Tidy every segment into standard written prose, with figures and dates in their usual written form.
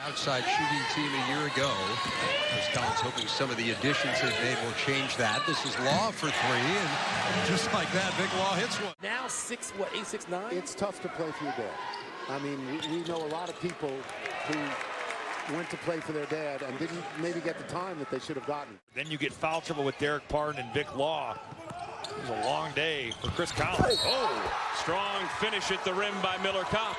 Outside shooting team a year ago. Wisconsin's hoping some of the additions they've made will change that. This is Law for three, and just like that, Big Law hits one. Now 6'9"? It's tough to play for your dad. I mean, we know a lot of people who went to play for their dad and didn't maybe get the time that they should have gotten. Then you get foul trouble with Derek Pardon and Vic Law. It was a long day for Chris Collins. Oh, strong finish at the rim by Miller Kopp.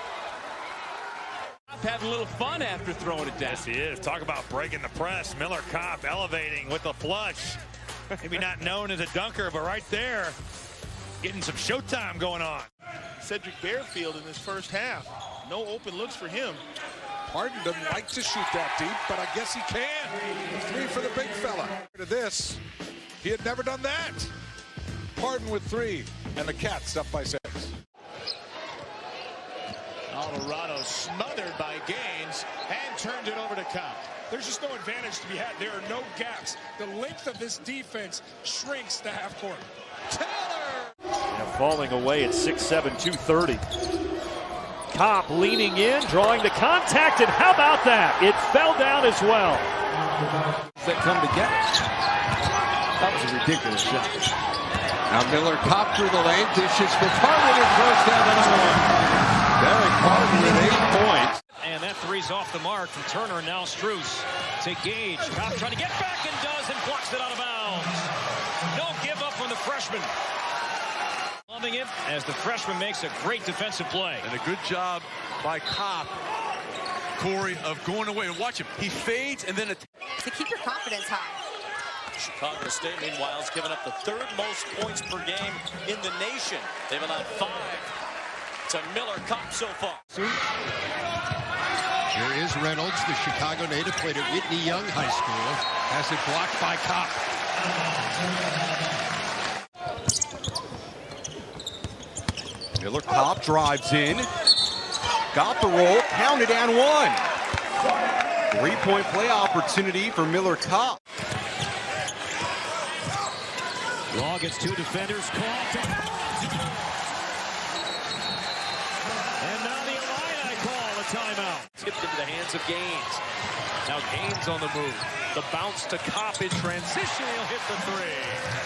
Having a little fun after throwing it down. Yes, he is. Talk about breaking the press. Miller Kopp elevating with the flush. Maybe not known as a dunker, but right there, getting some showtime going on. Cedric Bearfield in this first half. No open looks for him. Pardon doesn't like to shoot that deep, but I guess he can. Three for the big fella. To this, he had never done that. Pardon with three, and the Cats up by 6. Alvarado smothered by Gaines and turned it over to Kopp. There's just no advantage to be had. There are no gaps. The length of this defense shrinks the half court. Taylor! Falling away at 6'7", 230. Kopp leaning in, drawing the contact, and how about that? It fell down as well. That come together. That was a ridiculous shot. Now Miller Kopp through the lane, dishes for Pardon and throws down another one. Derek Pardon with 8 points. And that three's off the mark from Turner, now Strus to Gage. Kopp trying to get back and does, and blocks it out of bounds. No give up from the freshman. Loving it as the freshman makes a great defensive play. And a good job by Kopp, Corey, of going away. And watch him. He fades and then to keep your confidence high. Chicago State, meanwhile, has given up the 3rd most points per game in the nation. They've allowed 5 to Miller Kopp so far. Here is Reynolds, the Chicago native, played at Whitney Young High School. Has it blocked by Kopp. Miller Kopp drives in. Got the roll, counted and 1. 3-point play opportunity for Miller Kopp. Law gets 2 defenders caught. And now the Illini call a timeout. Tipped into the hands of Gaines. Now Gaines on the move. The bounce to Kopp in transition. He'll hit the 3.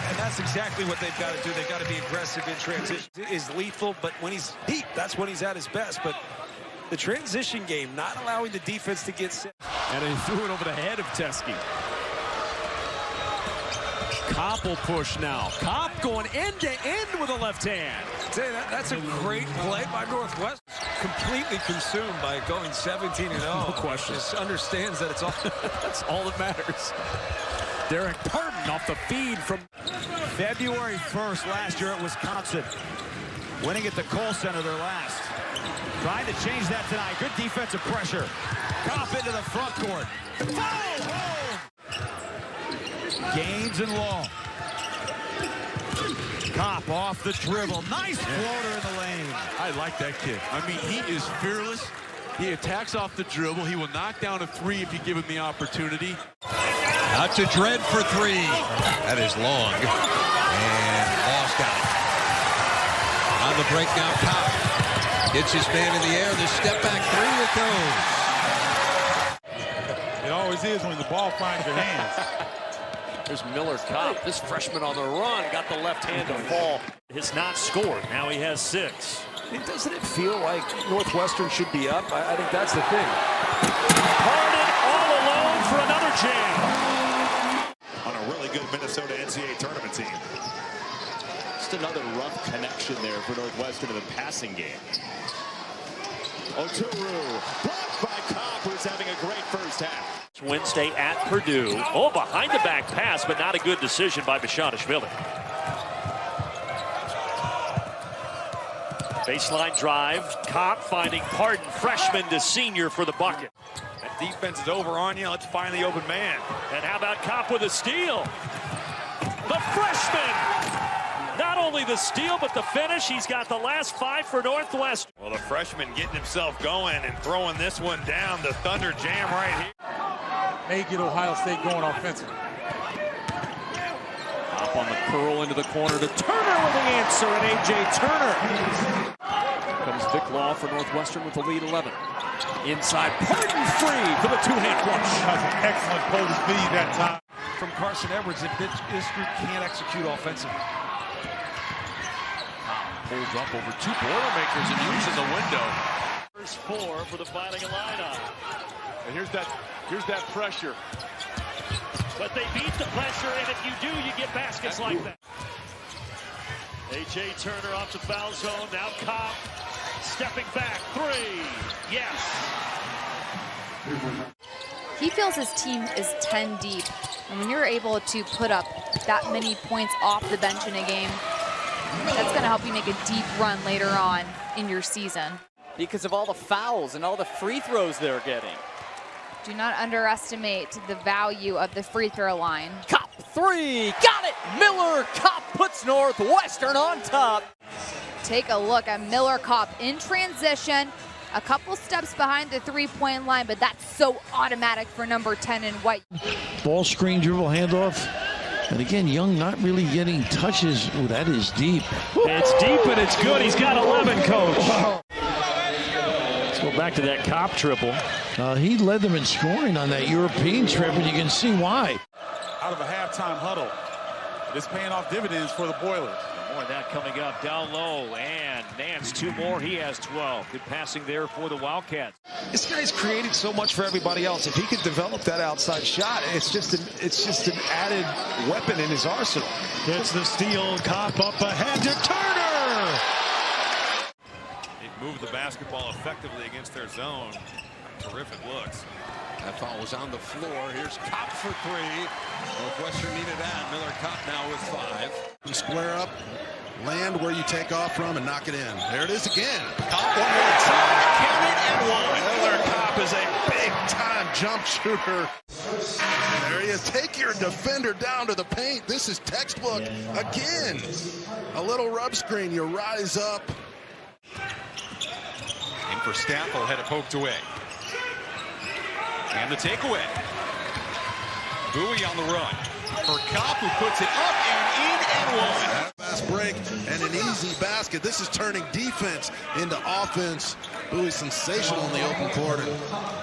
And that's exactly what they've got to do. They've got to be aggressive in transition. It is lethal, but when he's deep, that's when he's at his best. But the transition game, not allowing the defense to get set. And he threw it over the head of Teske. Kopp will push now. Kopp going end to end with a left hand. That's a great play by Northwest. Completely consumed by going 17-0. No question. Just understands that it's all that's all that matters. Derek Pardon off the feed from February 1st last year at Wisconsin. Winning at the Kohl Center their last. Trying to change that tonight. Good defensive pressure. Kopp into the front court. Foul! Gaines and Law. Kopp off the dribble. Nice floater in the lane. I like that kid. I mean, he is fearless. He attacks off the dribble. He will knock down a 3 if you give him the opportunity. Out to Dredd for 3. That is long. And Law's got it. On the break now, Kopp hits his man in the air. The step back 3 it goes. It always is when the ball finds your hands. There's Miller Kopp. This freshman on the run got the left hand to fall. Has not scored. Now he has 6. Doesn't it feel like Northwestern should be up? I think that's the thing. Pardon all alone for another jam. On a really good Minnesota NCAA tournament team. Just another rough connection there for Northwestern in the passing game. Oturu blocked by Kopp, who's having a great first half. Wednesday at Purdue. Oh, behind the back pass, but not a good decision by Bashadashvili. Baseline drive. Kopp finding Pardon, freshman to senior for the bucket. That defense is over on you. Let's find the open man. And how about Kopp with a steal? The freshman! Not only the steal, but the finish. He's got the last 5 for Northwest. Well, the freshman getting himself going and throwing this one down. The Thunder jam right here. May get Ohio State going offensively. Kopp on the curl into the corner to Turner with the answer, and A.J. Turner. Comes Vic Law for Northwestern with the lead 11. Inside, Parton free for the two-hand flush. That's an excellent post feed that time. From Carson Edwards, if this group can't execute offensively. Pulls up over two Boilermakers and uses a window. First 4 for the Fighting Illini. And here's that pressure. But they beat the pressure, and if you do, you get baskets like that. A.J. Turner off the foul zone. Now Kopp stepping back. 3. Yes. He feels his team is 10 deep. And when you're able to put up that many points off the bench in a game, that's going to help you make a deep run later on in your season. Because of all the fouls and all the free throws they're getting. Do not underestimate the value of the free throw line. Kopp 3, got it! Miller Kopp puts Northwestern on top. Take a look at Miller Kopp in transition. A couple steps behind the three-point line, but that's so automatic for number 10 in white. Ball screen, dribble, handoff. And again, Young not really getting touches. Oh, that is deep. It's deep and it's good. He's got 11, coach. Let's go back to that Kopp triple. He led them in scoring on that European trip, and you can see why. Out of a halftime huddle. It's paying off dividends for the Boilers. More of that coming up down low, and Nance 2 more. He has 12. Good passing there for the Wildcats. This guy's created so much for everybody else. If he could develop that outside shot, it's just an added weapon in his arsenal. Gets the steal. Kopp up ahead to Turner. It moved the basketball effectively against their zone. Terrific looks. That foul was on the floor. Here's Kopp for 3. Northwestern needed that. Miller Kopp now with 5. You square up, land where you take off from, and knock it in. There it is again. Kopp one more time. Count it and 1. Miller Kopp is a big-time jump shooter. There he is. Take your defender down to the paint. This is textbook again. A little rub screen. You rise up. In for Staffel, had it poked away. And the takeaway. Bowie on the run. For Kopp, who puts it up and in and 1. Fast break and an easy basket. This is turning defense into offense. Bowie sensational in the open court.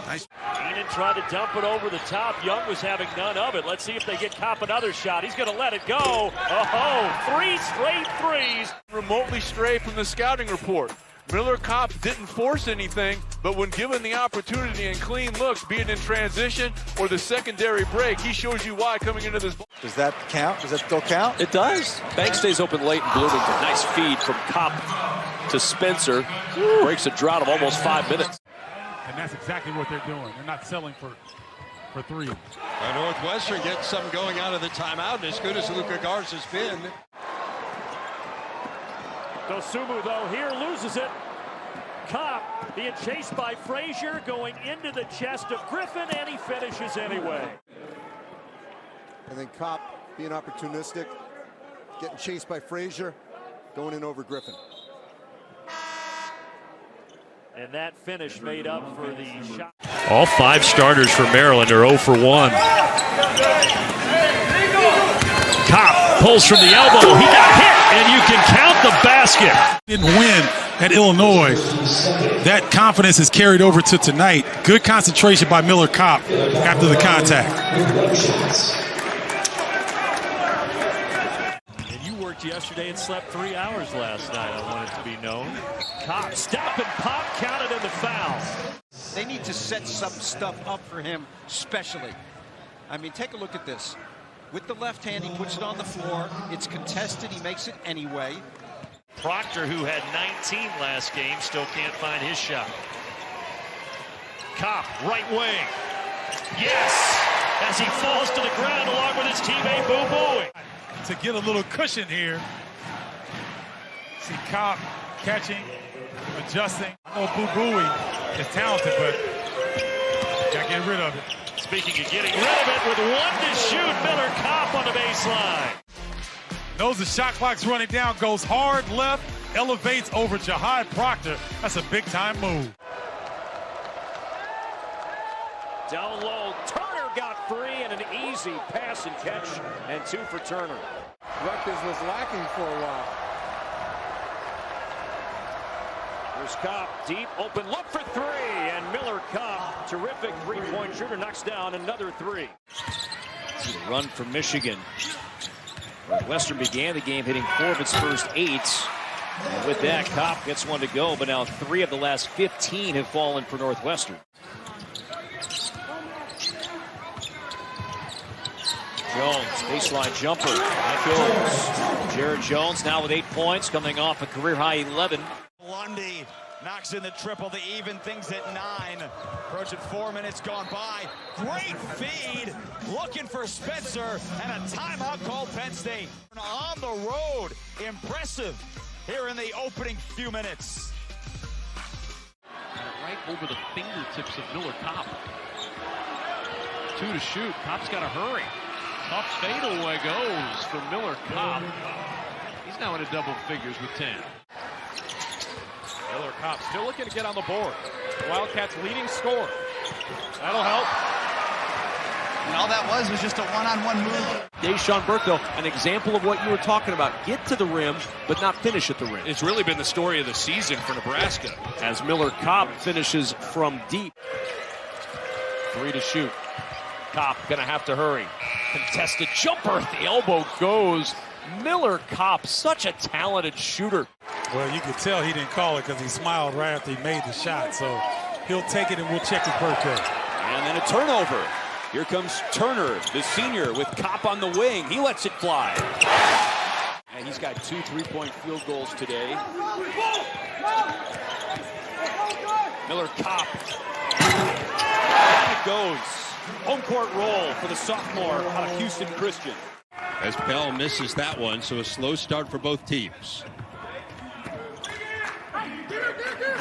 Nice. Keenan tried to dump it over the top. Young was having none of it. Let's see if they get Kopp another shot. He's going to let it go. Oh, 3 straight threes. Remotely stray from the scouting report. Miller Kopp didn't force anything, but when given the opportunity and clean looks, be it in transition or the secondary break, he shows you why coming into this. Does that count? Does that still count? It does. Bank stays open late in Bloomington. Nice feed from Kopp to Spencer. Breaks a drought of almost 5 minutes. And that's exactly what they're doing. They're not selling for 3. Northwestern gets something going out of the timeout, as good as Luka Garza's been. Dosunmu, though, here loses it. Kopp being chased by Frazier, going into the chest of Griffin, and he finishes anyway. And then Kopp being opportunistic, getting chased by Frazier, going in over Griffin. And that finish made up for the shot. All 5 starters for Maryland are 0 for 1. Kopp pulls from the elbow. He got hit, and you can count the basket. Didn't win at Illinois. That confidence is carried over to tonight. Good concentration by Miller Kopp after the contact. And you worked yesterday and slept 3 hours last night, I want it to be known. Kopp, step and pop, counted in the foul. They need to set some stuff up for him specially. I mean, take a look at this. With the left hand, he puts it on the floor. It's contested. He makes it anyway. Proctor, who had 19 last game, still can't find his shot. Kopp, right wing. Yes! As he falls to the ground along with his teammate Boo Bowie. To get a little cushion here. See Kopp catching, adjusting. I know Boo Bowie is talented, but gotta get rid of it. Speaking of getting rid of it, with 1 to shoot, Miller Kopp on the baseline. Knows the shot clock's running down, goes hard left, elevates over Jahad Proctor. That's a big-time move. Down low, Turner got free, and an easy pass and catch, and 2 for Turner. Rutgers was lacking for a while. Here's Kopp, deep, open look for three, and Miller Kopp, terrific three-point shooter, knocks down another three. See the run from Michigan. Northwestern began the game hitting 4 of its first 8. And with that, Kopp gets one to go, but now 3 of the last 15 have fallen for Northwestern. Jones, baseline jumper. That goes. Jared Jones now with 8 points, coming off a career-high 11. Lundy knocks in the triple to even things at 9. Approaching 4 minutes gone by. Great feed. Looking for Spencer, and a timeout called Penn State. On the road. Impressive here in the opening few minutes. Right over the fingertips of Miller Kopp. 2 to shoot. Kopp's got to hurry. Tough fadeaway goes for Miller Kopp. He's now into double figures with 10. Miller Kopp still looking to get on the board. Wildcats leading scorer. That'll help. And all that was just a one-on-one move. Deshaun Burke, though, an example of what you were talking about. Get to the rim, but not finish at the rim. It's really been the story of the season for Nebraska. As Miller Kopp finishes from deep. 3 to shoot. Kopp gonna have to hurry. Contested jumper. The elbow goes. Miller Kopp, such a talented shooter. Well, you could tell he didn't call it because he smiled right after he made the shot. So he'll take it and we'll check his birthday. And then a turnover. Here comes Turner, the senior, with Kopp on the wing. He lets it fly. And he's got 2 3-point field goals today. Miller Kopp. And it goes. Home court roll for the sophomore out of Houston Christian. As Bell misses that one, so a slow start for both teams.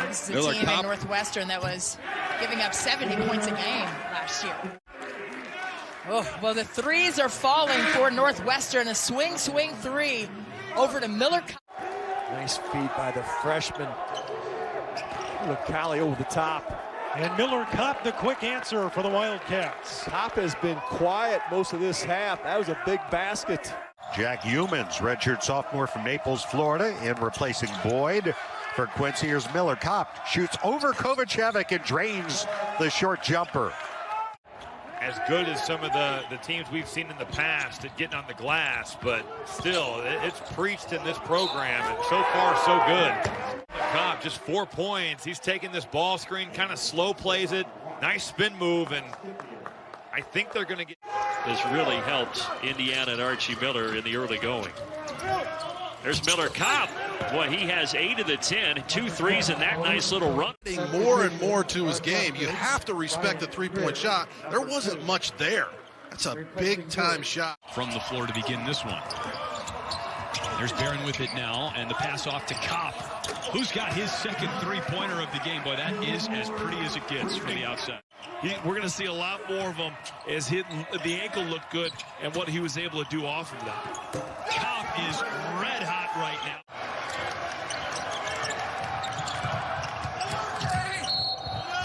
This is a team in Northwestern that was giving up 70 points a game last year. Oh, well, the threes are falling for Northwestern. A swing three over to Miller. Nice feed by the freshman. Look, Callie over the top. And Miller Kopp, the quick answer for the Wildcats. Kopp has been quiet most of this half. That was a big basket. Jack Humans, redshirt sophomore from Naples, Florida, in replacing Boyd. For Quincy, here's Miller Kopp. Shoots over Kovacevic and drains the short jumper. As good as some of the teams we've seen in the past at getting on the glass, but still, it's preached in this program, and so far, so good. Kopp, just 4 points. He's taking this ball screen, kind of slow plays it. Nice spin move, and I think they're going to get... This really helped Indiana and Archie Miller in the early going. There's Miller Kopp. Boy, he has 8 of the 10, 2 threes in that nice little run. More and more to his game. You have to respect the three-point shot. There wasn't much there. That's a big-time shot. From the floor to begin this one. There's Barron with it now, and the pass off to Kopp, who's got his second three-pointer of the game. Boy, that is as pretty as it gets from the outside. We're going to see a lot more of him as the ankle looked good and what he was able to do off of that. Kopp is red hot right now.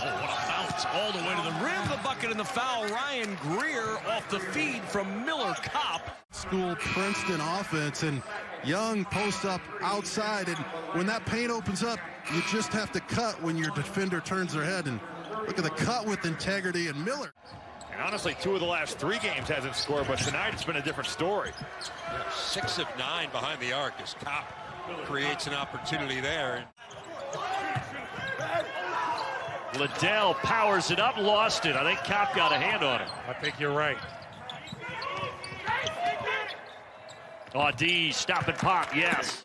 Oh, what a bounce all the way to the rim. The bucket and the foul. Ryan Greer off the feed from Miller Kopp. School Princeton offense, and Young posts up outside, and when that paint opens up, you just have to cut when your defender turns their head. And look at the cut with integrity, and Miller. And honestly, 2 of the last 3 games hasn't scored, but tonight it's been a different story. 6 of 9 behind the arc as Kopp creates an opportunity there. Liddell powers it up, lost it. I think Kopp got a hand on it. I think you're right. D, stop and pop, yes.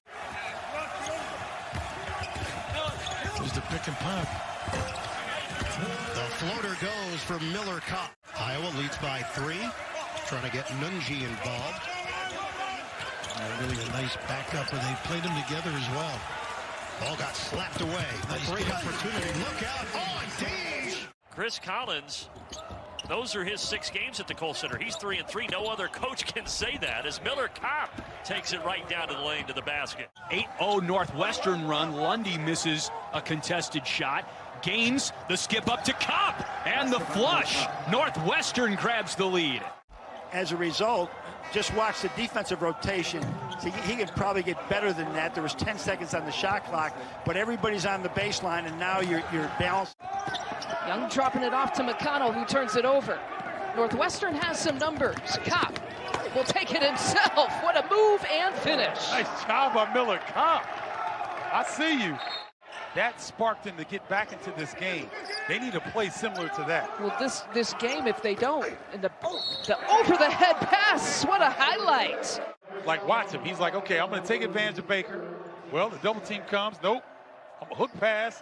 Here's the pick and pop. The floater goes for Miller Kopp. Iowa leads by 3. Trying to get Nunji involved. Really a nice backup, and they played them together as well. Ball got slapped away. Nice great opportunity. Look out. Oh, D. Chris Collins, those are his 6 games at the Kohl Center. He's 3-3. No other coach can say that as Miller Kopp takes it right down to the lane to the basket. 8-0 Northwestern run. Lundy misses a contested shot. Gains the skip up to Kopp and the flush. Northwestern grabs the lead. as a result, just watch the defensive rotation. So he could probably get better than that. There was 10 seconds on the shot clock, but everybody's on the baseline, and now you're balanced. Young dropping it off to McConnell, who turns it over. Northwestern has some numbers. Kopp will take it himself. What a move and finish. Nice job by Miller Kopp. I see you. That sparked them to get back into this game. They need to play similar to that. Well, this game, if they don't, and the over-the-head pass, what a highlight. Like, watch him. He's like, okay, I'm going to take advantage of Baker. Well, the double team comes. Nope. I'm a hook pass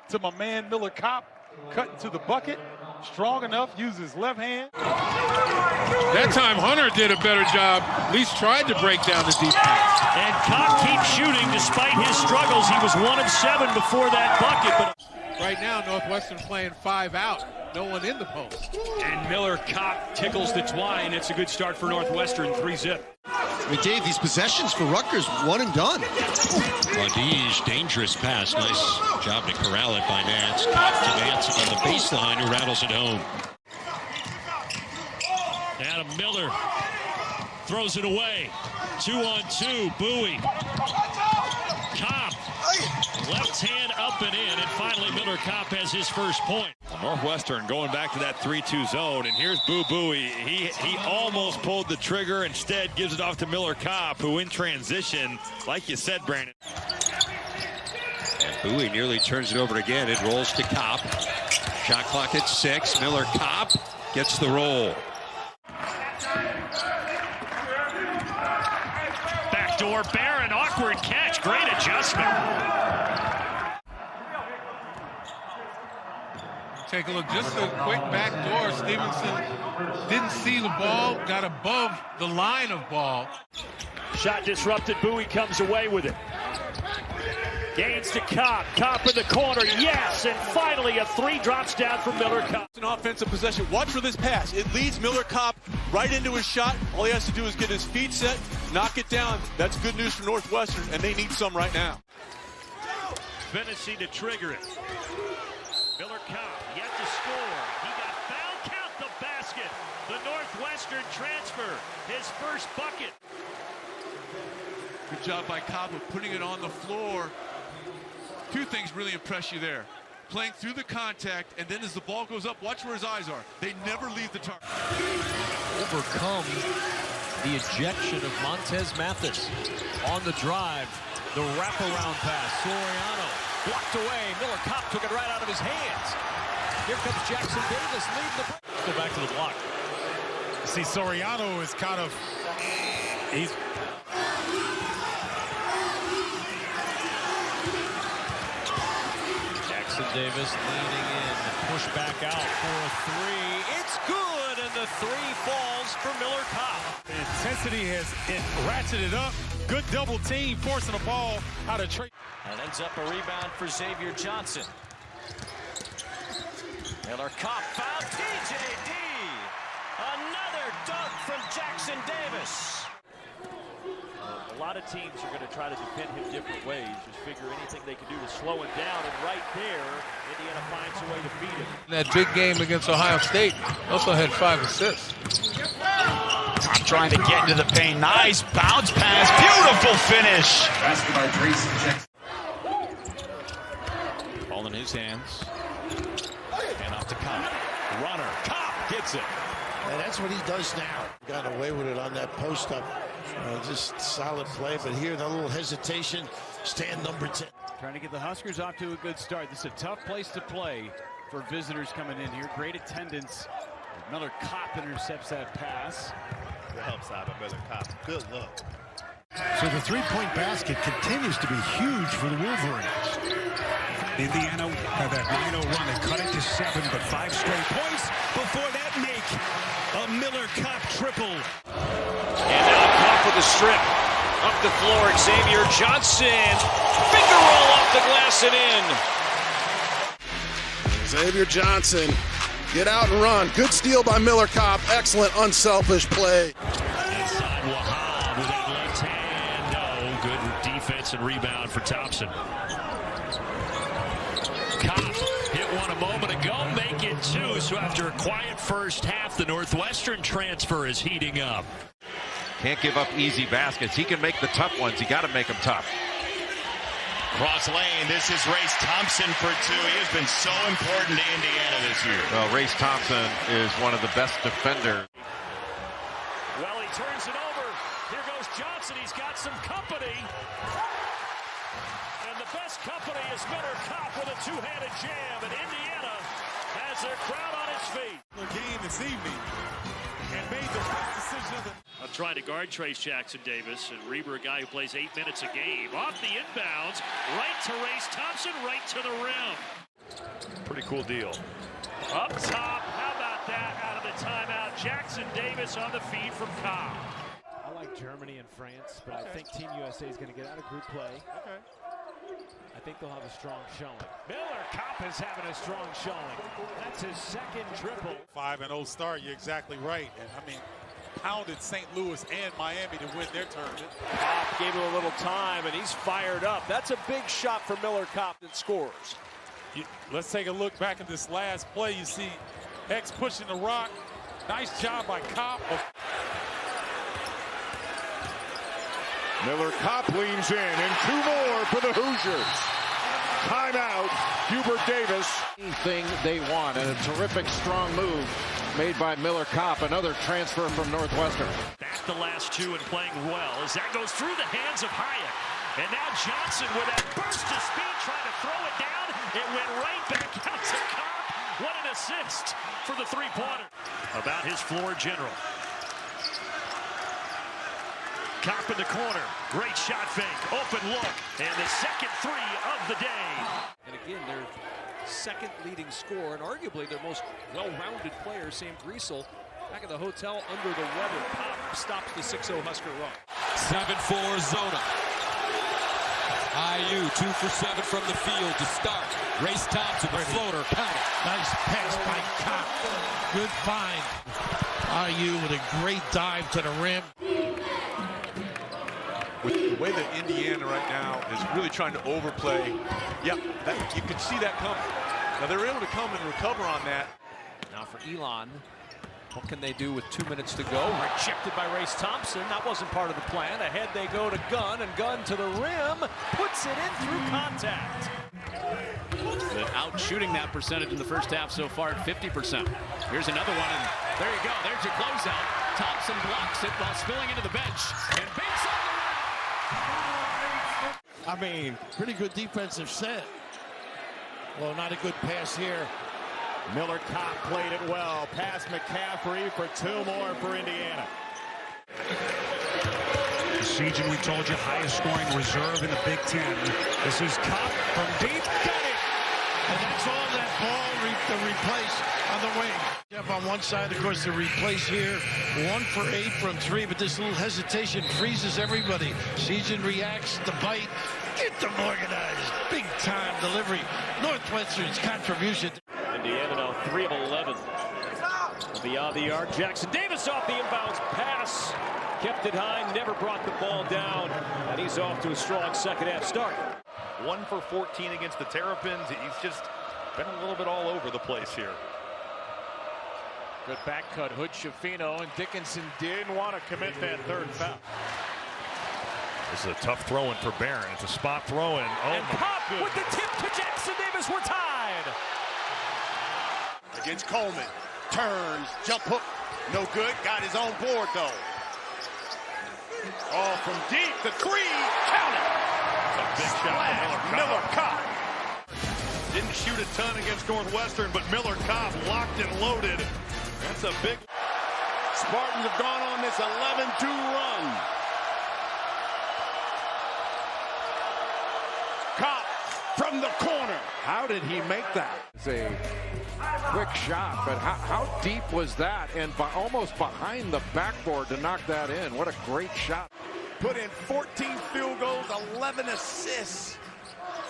to my man Miller Kopp. Cutting to the bucket. Strong enough, uses his left hand. That time Hunter did a better job, at least tried to break down the defense. And Kopp keeps shooting despite his struggles. He was 1 of 7 before that bucket. But Right now, Northwestern playing 5 out. No one in the post. And Miller Kopp tickles the twine. It's a good start for Northwestern, 3-zip. I mean, Dave, these possessions for Rutgers, one and done. Ladij, dangerous pass. Nice job to corral it by Nance. Kopp to Nance on the baseline, who rattles it home. Adam Miller throws it away. 2-on-2, Bowie. Kopp, left hand up and in, and finally Miller Kopp has his first point. Northwestern going back to that 3-2 zone, and here's Bowie. He almost pulled the trigger, instead gives it off to Miller Kopp, who in transition, like you said, Brandon. And Bowie nearly turns it over again. It rolls to Kopp. Shot clock at 6. Miller Kopp gets the roll. Backdoor Barron, awkward catch, great adjustment. Take a look, just a quick back door. Stevenson didn't see the ball, got above the line of ball. Shot disrupted, Bowie comes away with it. Gains to Kopp, Kopp in the corner, yes, and finally a 3 drops down from Miller Kopp. An offensive possession. Watch for this pass. It leads Miller Kopp right into his shot. All he has to do is get his feet set, knock it down. That's good news for Northwestern, and they need some right now. Tennessee to trigger it. Miller Kopp yet to score. He got fouled. Count the basket. The Northwestern transfer, his first bucket. Good job by Kopp of putting it on the floor. 2 things really impress you there. Playing through the contact, and then as the ball goes up, watch where his eyes are. They never leave the target. Overcome the ejection of Montez Mathis on the drive. The wraparound pass. Soriano blocked away. Miller Kopp took it right out of his hands. Here comes Jackson Davis leading the break. Let's go back to the block. See, Soriano is kind of, he's Jackson Davis leaning in. Push back out for a 3. It's good, and the 3 falls for Miller Kopp. The intensity has ratcheted up. Good double team, forcing the ball out of trade. And ends up a rebound for Xavier Johnson. Miller Kopp fouled TJD. Another dunk from Jackson Davis. A lot of teams are going to try to defend him different ways. Just figure anything they can do to slow him down. And right there, Indiana finds a way to beat him. In that big game against Ohio State, also had 5 assists. Kopp trying to get into the paint. Nice bounce pass. Beautiful finish. Ball in his hands. And off to Kopp. Runner. Kopp gets it. And that's what he does now. Got away with it on that post-up. Just solid play, but here the little hesitation. Stand number 10. Trying to get the Huskers off to a good start. This is a tough place to play for visitors coming in here. Great attendance. Miller Kopp intercepts that pass. Good help side by Miller Kopp. Good look. So the three-point basket continues to be huge for the Wolverines. Indiana had that 9-0 run. They cut it to 7, but 5 straight points before that make a Miller Kopp triple. And now Kopp with the strip. Up the floor, Xavier Johnson. Finger roll off the glass and in. Xavier Johnson, get out and run. Good steal by Miller Kopp. Excellent, unselfish play. Inside Wahab with that left hand. No, good defense and rebound for Thompson. Kopp hit one a moment ago. Make it 2, so after a quiet first half, the Northwestern transfer is heating up. Can't give up easy baskets. He can make the tough ones. You got to make them tough. Cross lane, this is Race Thompson for 2. He has been so important to Indiana this year. Well, Race Thompson is one of the best defenders. Well, he turns it over. Here goes Johnson. He's got some company. And the best company is Miller Kopp with a two-handed jam. And Indiana has their crowd on its feet. The game this evening and made the right decision of the... I'm trying to guard Trace Jackson Davis, and Reber, a guy who plays 8 minutes a game. Off the inbounds, right to Race Thompson, right to the rim. Pretty cool deal. Up top, how about that out of the timeout? Jackson Davis on the feed from Kopp. I like Germany and France, but I think Team USA is going to get out of group play. I think they'll have a strong showing. Miller Kopp is having a strong showing. That's his second triple. 5-0 start, you're exactly right. And I mean, pounded St. Louis and Miami to win their tournament. Kopp gave him a little time, and he's fired up. That's a big shot for Miller Kopp that scores. Let's take a look back at this last play. You see X pushing the rock. Nice job by Kopp. Miller Kopp leans in, and 2 more for the Hoosiers. Timeout, Hubert Davis. Anything they want, and a terrific strong move made by Miller Kopp, another transfer from Northwestern. Back the last 2 and playing well as that goes through the hands of Hyatt. And now Johnson with that burst of speed trying to throw it down. It went right back out to Kopp. What an assist for the three-pointer. About his floor general. Kopp in the corner. Great shot fake. Open look. And the second 3 of the day. And again, their second leading scorer and arguably their most well-rounded player, Sam Griesel, back at the hotel under the weather. Kopp stops the 6-0 Husker run. 7-4 Zona. IU 2 for 7 from the field to start. Race Thompson, the floater, count it. Nice pass by Kopp. Good find. IU with a great dive to the rim. With the way that Indiana right now is really trying to overplay, yeah, you can see that coming. Now they're able to come and recover on that. Now for Elon, what can they do with 2 minutes to go? Rejected by Race Thompson. That wasn't part of the plan. Ahead they go to Gunn, and Gunn to the rim. Puts it in through contact. Out shooting that percentage in the first half so far at 50%. Here's another one, and there you go. There's your closeout. Thompson blocks it while spilling into the bench. And banks on the rim. I mean, pretty good defensive set. Well, not a good pass here. Miller Kopp played it well. Pass McCaffrey for 2 more for Indiana. Season, we told you, highest scoring reserve in the Big Ten. This is Kopp from deep. Got it! And that's all that ball the replace on the wing. Up on one side, of course, the replace here. 1 for 8 from 3, but this little hesitation freezes everybody. Season reacts, the bite. Get them organized. Big time delivery. Northwestern's contribution. Indiana now 3 of 11. Beyond the arc, Jackson Davis off the inbounds pass. Kept it high, never brought the ball down. And he's off to a strong second half start. 1 for 14 against the Terrapins. He's just been a little bit all over the place here. Good back cut, Hood, Schifino, and Dickinson didn't want to commit that 3rd foul. This is a tough throw-in for Barron. It's a spot throw-in. Oh, and Kopp with the tip to Jackson Davis. We're tied. Against Coleman. Turns, jump hook. No good. Got his own board, though. All from deep. The 3. Count it. That's a big shot for Miller Kopp. Didn't shoot a ton against Northwestern, but Miller Kopp locked and loaded. That's a big... Spartans have gone on this 11-2 run. Kopp from the corner. How did he make that? It's a quick shot, but how deep was that? And almost behind the backboard to knock that in. What a great shot. Put in 14 field goals, 11 assists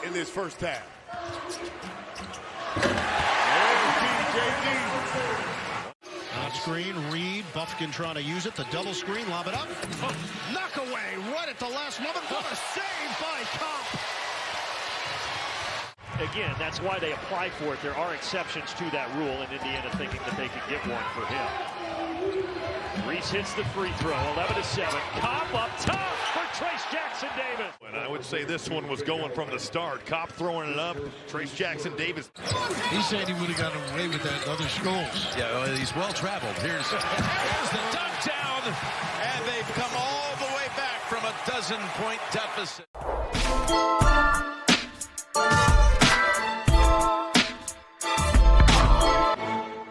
in this first half. On screen, Reed, Buffkin trying to use it. The double screen, lob it up. Oh, knock away right at the last moment. What a save by Kopp. again, that's why they applied for it. There are exceptions to that rule, and Indiana thinking that they could get one for him. Reese hits the free throw, 11-7. Kopp up top for Trace Jackson-Davis. And I would say this one was going from the start. Kopp throwing it up. Trace Jackson-Davis. He said he would have gotten away with that in other schools. Yeah, well, he's well-traveled. Here's the dunk down, and they've come all the way back from a 12-point deficit.